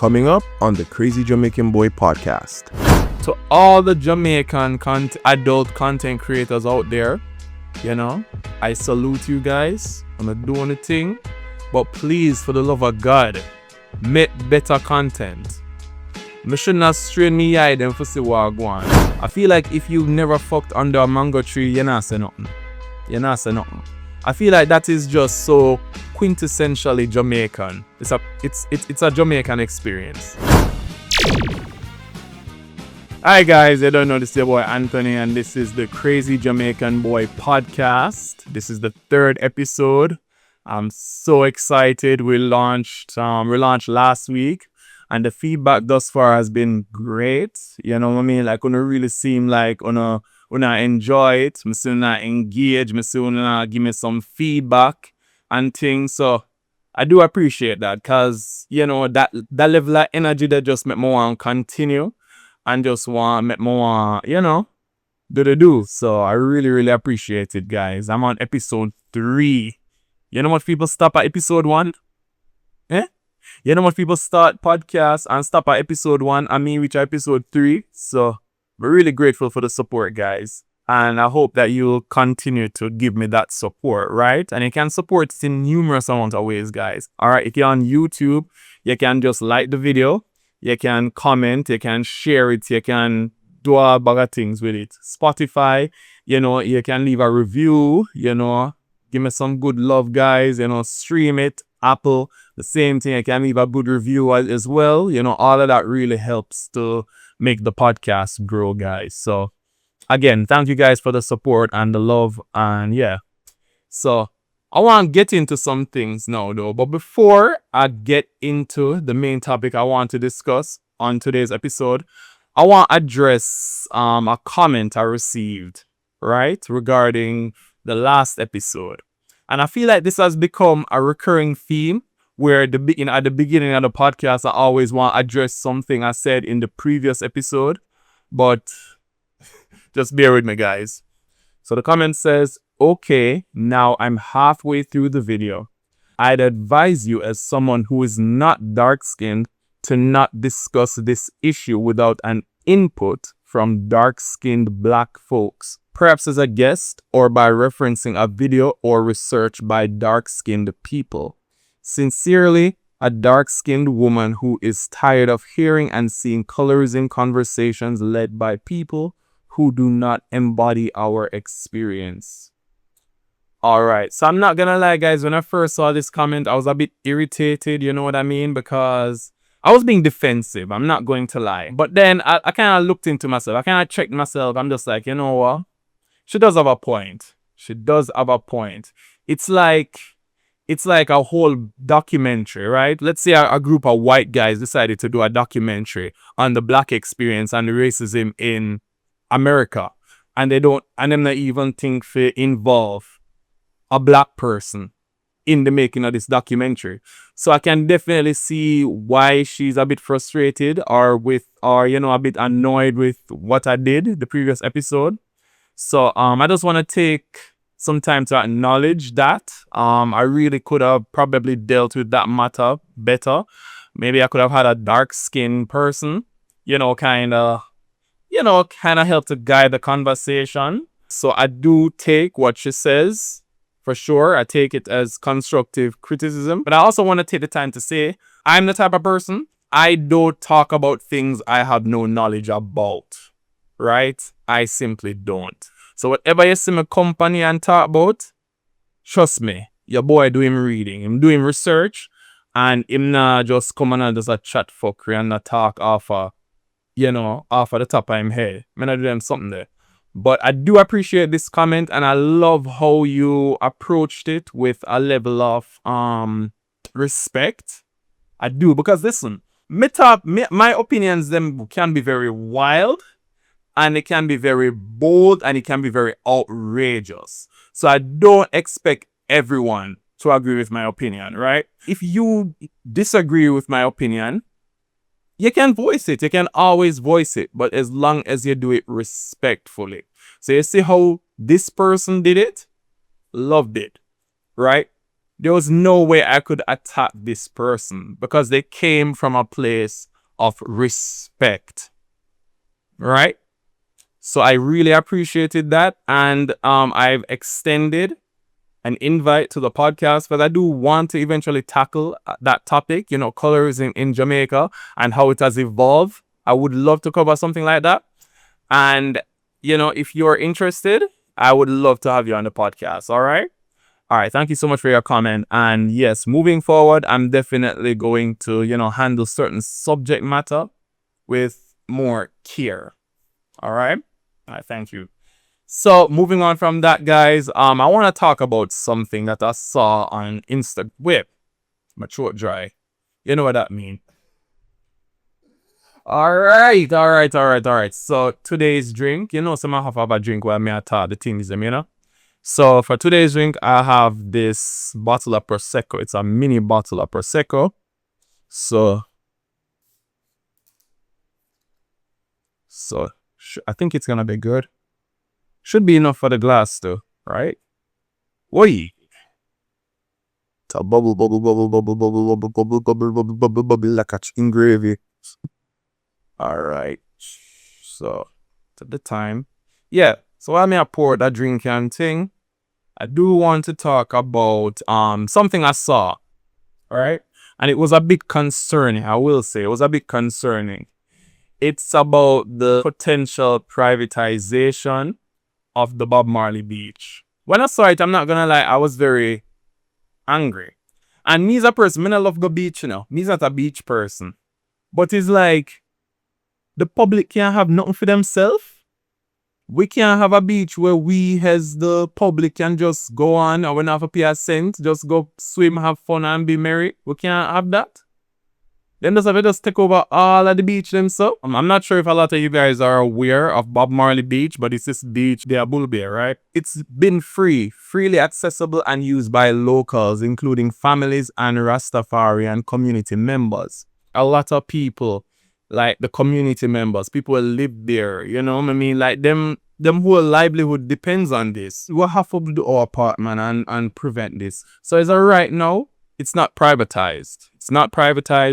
coming up on the Crazy Jamaican Boy podcast. To all the Jamaican adult content creators out there, I salute you guys. I'm not doing a thing, but please, for the love of God, make better content. I should not strain me eye them for see what I go on. I feel like if you never fucked under a mango tree, you're not say nothing. I feel like that is just so quintessentially Jamaican. It's a Jamaican experience. Hi guys, I don't know, this is your boy Anthony and this is the Crazy Jamaican Boy podcast. This is the third episode. I'm so excited. We launched last week and the feedback thus far has been great. You know what I mean? Like, it really seem like I enjoy it. I still not engage. I still not give me some feedback and things. So I do appreciate that because, that level of energy that just make me want to continue. And just want to make more, do. So I really, really appreciate it, guys. I'm on episode 3. You know what people stop at episode 1? You know what people start podcasts and stop at episode 1 and me reach episode 3. So we're really grateful for the support, guys. And I hope that you'll continue to give me that support, right? And you can support it in numerous amounts of ways, guys. All right, if you're on YouTube, you can just like the video. You can comment, you can share it, you can do a bag of things with it. Spotify, you can leave a review, give me some good love, guys, stream it. Apple, the same thing, you can leave a good review as well. All of that really helps to make the podcast grow, guys. So, again, thank you guys for the support and the love, and yeah. So, I want to get into some things now though, but before I get into the main topic I want to discuss on today's episode, I want to address a comment I received, right, regarding the last episode. And I feel like this has become a recurring theme where at the beginning of the podcast, I always want to address something I said in the previous episode, but just bear with me, guys. So the comment says, okay, now I'm halfway through the video. I'd advise you as someone who is not dark-skinned to not discuss this issue without an input from dark-skinned black folks, perhaps as a guest or by referencing a video or research by dark-skinned people. Sincerely, a dark-skinned woman who is tired of hearing and seeing colorism conversations led by people who do not embody our experience. Alright, so I'm not gonna lie, guys, when I first saw this comment, I was a bit irritated, you know what I mean? Because I was being defensive, I'm not going to lie. But then I kind of looked into myself, I kind of checked myself, I'm just like, you know what? She does have a point. It's like a whole documentary, right? Let's say a group of white guys decided to do a documentary on the black experience and the racism in America. And them not even think to involve a black person in the making of this documentary. So I can definitely see why she's a bit frustrated or a bit annoyed with what I did the previous episode. So I just want to take some time to acknowledge that. I really could have probably dealt with that matter better. Maybe I could have had a dark-skinned person, kind of help to guide the conversation. So I do take what she says. For sure, I take it as constructive criticism. But I also want to take the time to say, I'm the type of person, I don't talk about things I have no knowledge about. Right? I simply don't. So whatever you see my company and talk about, trust me, your boy doing reading. Him doing research. And him not just come and just a chat fuckery and not talk off of the top of him head. I'm not doing something there. But I do appreciate this comment and I love how you approached it with a level of respect. I do, because listen, my opinions them can be very wild and it can be very bold and it can be very outrageous. So I don't expect everyone to agree with my opinion, right? If you disagree with my opinion, you can voice it. You can always voice it, but as long as you do it respectfully. So you see how this person did it? Loved it, right? there was no way I could attack this person because they came from a place of respect, right? So I really appreciated that, and I've extended an invite to the podcast because I do want to eventually tackle that topic, colorism in Jamaica and how it has evolved. I would love to cover something like that. And, if you're interested, I would love to have you on the podcast. All right. All right. Thank you so much for your comment. And yes, moving forward, I'm definitely going to, handle certain subject matter with more care. All right. All right. Thank you. So moving on from that, guys, I want to talk about something that I saw on Instagram. Wait, my throat dry. You know what that means. All right. So today's drink, some I have a drink where I talk the things, So for today's drink, I have this bottle of Prosecco. It's a mini bottle of Prosecco. So I think it's gonna be good. Should be enough for the glass too, right? Oi. It's a bubble like a chicken gravy. All right. So at the time, yeah. So while I pour that drink and thing, I do want to talk about something I saw. All right, and it was a bit concerning. I will say it was a bit concerning. It's about the potential privatization of the Bob Marley Beach. When I saw it, I'm not gonna lie, I was very angry. And me as a person, I love the beach, Me's not a beach person. But it's like the public can't have nothing for themselves. We can't have a beach where we as the public can just go on and we don't have to pay a cent, just go swim, have fun and be merry. We can't have that. Then just take over all of the beach themselves. I'm not sure if a lot of you guys are aware of Bob Marley Beach, but it's this beach, the Bwoy, right? It's been freely accessible and used by locals, including families and Rastafari and community members. A lot of people, like the community members, people who live there, like them whole livelihood depends on this. We have to do our part, man, and prevent this. So as of right now, it's not privatized.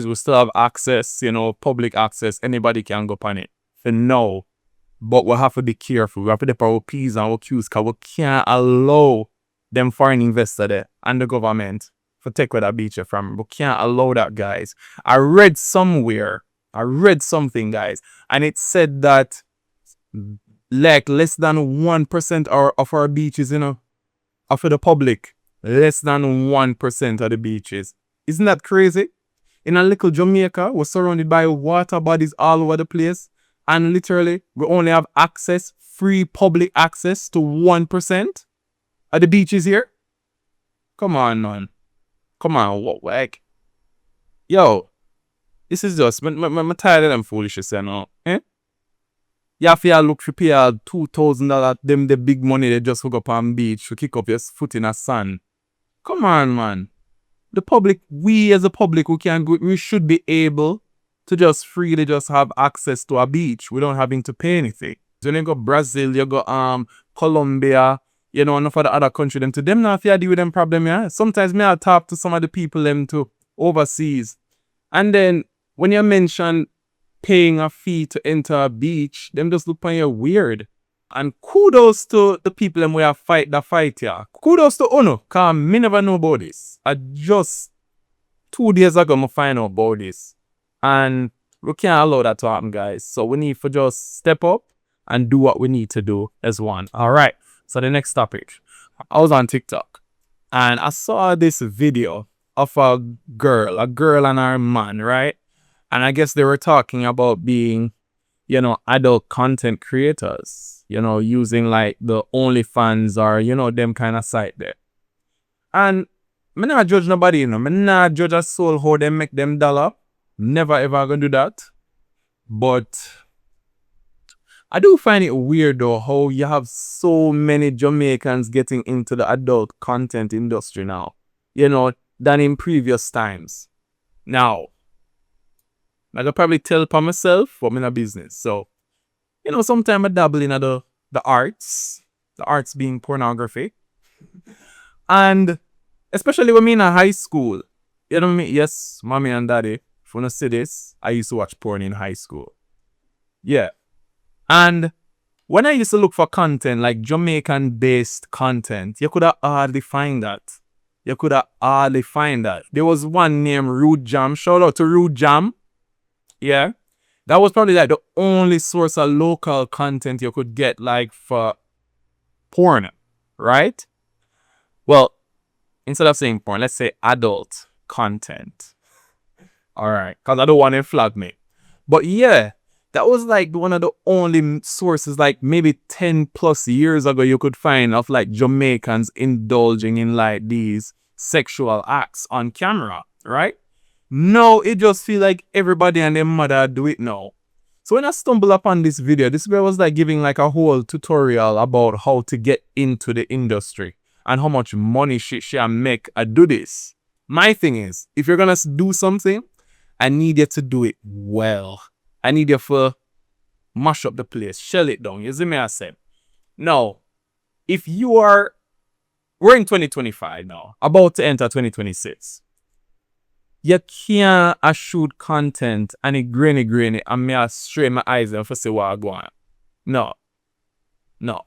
We still have access, public access. Anybody can go on it. For now. But we have to be careful. We have to put our P's and our Q's because we can't allow them foreign investors there and the government to take where that beach from. We can't allow that, guys. I read something, guys, and it said that like less than 1% of our beaches, are for the public. Less than 1% of the beaches. Isn't that crazy? In a little Jamaica, we're surrounded by water bodies all over the place, and literally we only have free public access to 1% of the beaches here. Come on, man. Come on, what, like, yo, this is just, I'm tired of them foolishness, eh? You have to look for pay $2,000, them the big money they just hook up on beach to kick up your foot in the sand. Come on, man. The public, we as a public, we should be able to just freely just have access to a beach without having to pay anything. When you go Brazil, you go Colombia, enough of the other country, them to them not have to deal with them problem, yeah. Sometimes me I talk to some of the people them to overseas. And then when you mention paying a fee to enter a beach, them just look on you weird. And kudos to the people them where fight the fight here. Kudos to Uno, cause me never know about this. I just 2 days ago I find out about this. And we can't allow that to happen, guys. So we need to just step up and do what we need to do as one. Alright. So the next topic. I was on TikTok and I saw this video of a girl and her man, right? And I guess they were talking about being, adult content creators, using like the OnlyFans or, them kind of site there. And me not judge nobody, Me not judge a soul how they make them dollar. Never ever gonna do that. But I do find it weird though how you have so many Jamaicans getting into the adult content industry now, than in previous times. Now, I could probably tell for myself, but I'm in a business. So, sometimes I dabble in the arts being pornography. And Especially when me in a high school. You know what I mean? Yes, mommy and daddy, if you wanna see this, I used to watch porn in high school. Yeah. And when I used to look for content, like Jamaican based content, you could have hardly find that. You could have hardly find that. There was one named Rude Jam. Shout out to Rude Jam. Yeah. That was probably like the only source of local content you could get like for porn. Right? Well, instead of saying porn, let's say adult content. Alright. Because I don't want to flag me. But yeah, that was like one of the only sources, like maybe 10 plus years ago, you could find of like Jamaicans indulging in like these sexual acts on camera, right? No, it just feel like everybody and their mother do it now. So when I stumbled upon this video was like giving like a whole tutorial about how to get into the industry and how much money she make I do this. My thing is, if you're gonna do something, I need you to do it well. I need you to mash up the place, shell it down. You see me I said? Now, if you are, we're in 2025 now, about to enter 2026. You can't shoot content and it grainy and me strain my eyes and for say what I go on. No. No.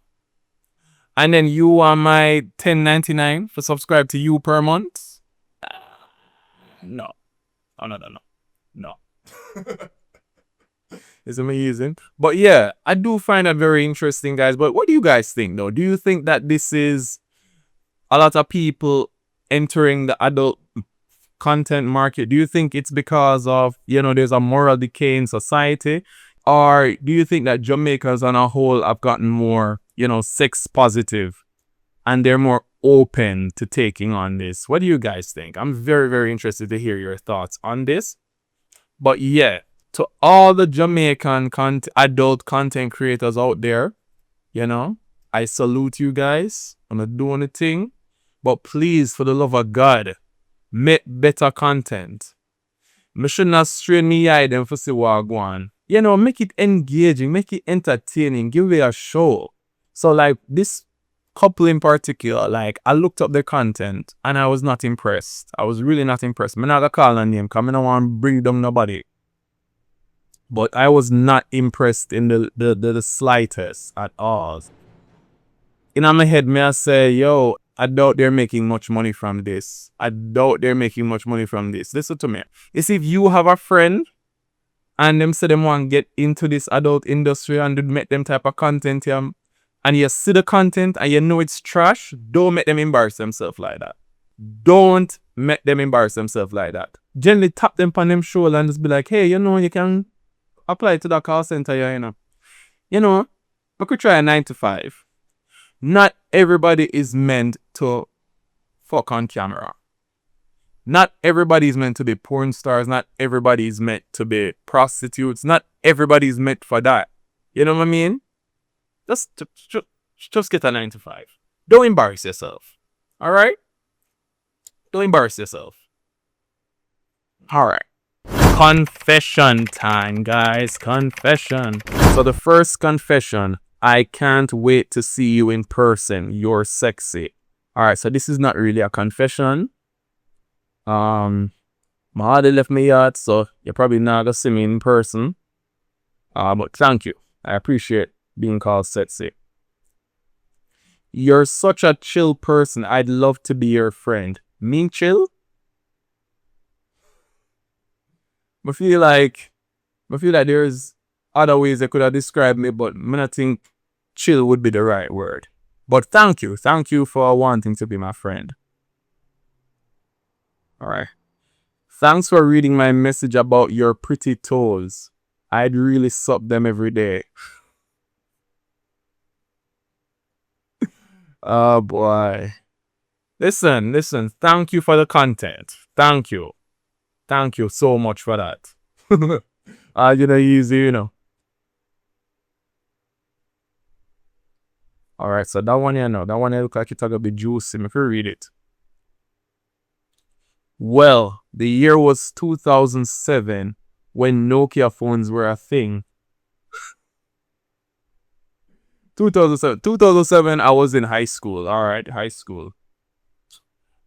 And then you are my $10.99 for subscribe to you per month? No. Oh, no. It's amazing. But yeah, I do find that very interesting, guys. But what do you guys think, though? Do you think that this is a lot of people entering the adult content market? Do you think it's because of, there's a moral decay in society? Or do you think that Jamaicans on a whole have gotten more, sex positive and they're more open to taking on this? What do you guys think? I'm very, very interested to hear your thoughts on this. But yeah, to all the Jamaican adult content creators out there, I salute you guys. I'm not doing the thing. But please, for the love of God, make better content. I should not strain me eye them for see what I go on. Make it engaging, make it entertaining, give it a show. So like this couple in particular, like I looked up their content and I was not impressed. I was really not impressed. I'm not gonna call a name because I don't want to bring down nobody. But I was not impressed in the slightest at all. In my head, I say, yo, I doubt they're making much money from this. Listen to me. It's if you have a friend and them say them want to get into this adult industry and make them type of content, and you see the content and you know it's trash, don't make them embarrass themselves like that. Don't make them embarrass themselves like that. Gently tap them on them shoulder and just be like, hey, you can apply to the call center, we could try a 9 to 5. Not everybody is meant to fuck on camera. Not everybody is meant to be porn stars. Not everybody is meant to be prostitutes. Not everybody is meant for that. You know what I mean? Just get a 9 to 5. Don't embarrass yourself. Alright? Don't embarrass yourself. Alright. Confession time, guys. Confession. So the first confession. I can't wait to see you in person. You're sexy. Alright, so this is not really a confession. My heart left me yard, so you're probably not gonna see me in person. But thank you. I appreciate being called sexy. You're such a chill person. I'd love to be your friend. Mean chill? I feel like there's other ways I could have described me, but I don't think chill would be the right word. But thank you. Thank you for wanting to be my friend. Alright. Thanks for reading my message about your pretty toes. I'd really suck them every day. Oh boy. Listen. Thank you for the content. Thank you. Thank you so much for that. Easy. Alright, so that one that one look like it's gonna be juicy. If you read it. Well, the year was 2007 when Nokia phones were a thing. 2007, I was in high school. Alright, high school.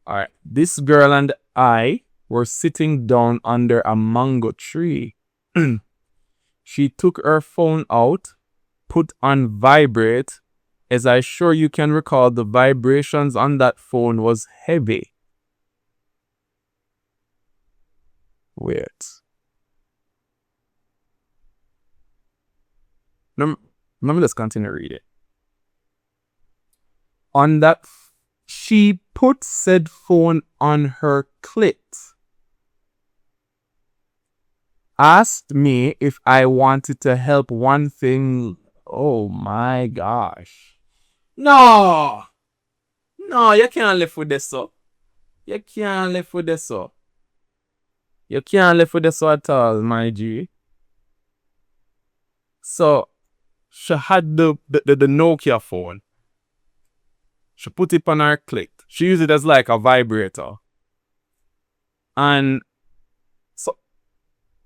Alright. This girl and I were sitting down under a mango tree. She took her phone out, put on vibrate. As I sure you can recall, the vibrations on that phone was heavy. Wait. Let me just continue to read it. On that, she put said phone on her clit. Asked me if I wanted to help one thing. Oh my gosh. No, you can't live with this up. You can't live with this up. You can't live with this at all, my G. So, she had the Nokia phone. She put it on her clit. She used it as like a vibrator. And so,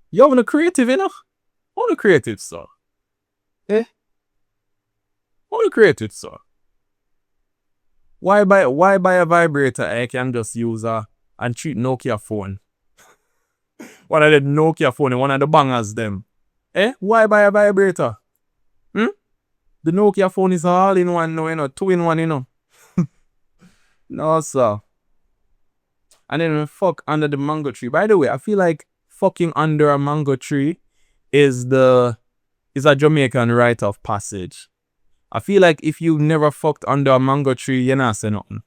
you want to creative, you know? I want to creative, so. I want to creative, so. Why buy a vibrator? I can just use and treat Nokia phone. One of the Nokia phone and one of the bangers them. Why buy a vibrator? The Nokia phone is all in one now, you know, 2-in-1, you know. No, sir. And then we fuck under the mango tree. By the way, I feel like fucking under a mango tree is a Jamaican rite of passage. I feel like if you never fucked under a mango tree, you're not saying nothing.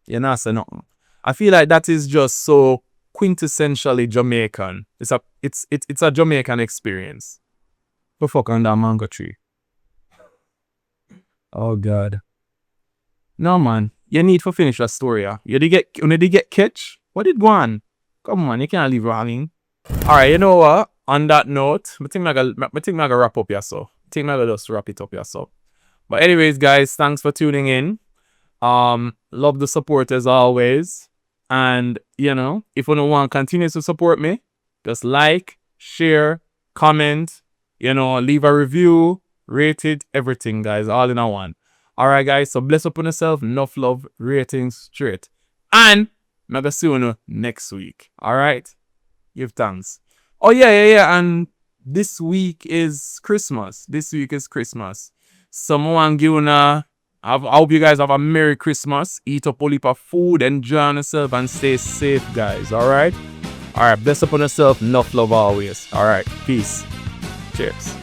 You're not saying nothing. I feel like that is just so quintessentially Jamaican. It's a Jamaican experience. To fuck under a mango tree. Oh God. No man, you need to finish that story. You did get catch? What did go on? Come on, you can't leave running. Alright, you know what? On that note, I think I'm gonna wrap up here so. I think I'm gonna just wrap it up here so. But anyways, guys, thanks for tuning in. Love the support as always. And you know, if you don't want to continue to support me, just like, share, comment, you know, leave a review, rate it, everything, guys, all in a one. Alright, guys, so bless up on yourself, enough love, ratings straight. And I'm gonna see you next week. Alright? Give thanks. Oh yeah, and this week is Christmas. Someone give I hope you guys have a Merry Christmas. Eat up a heap of food, enjoy yourself, and stay safe, guys. Alright? Alright, bless up on yourself, enough love always. Alright, peace. Cheers.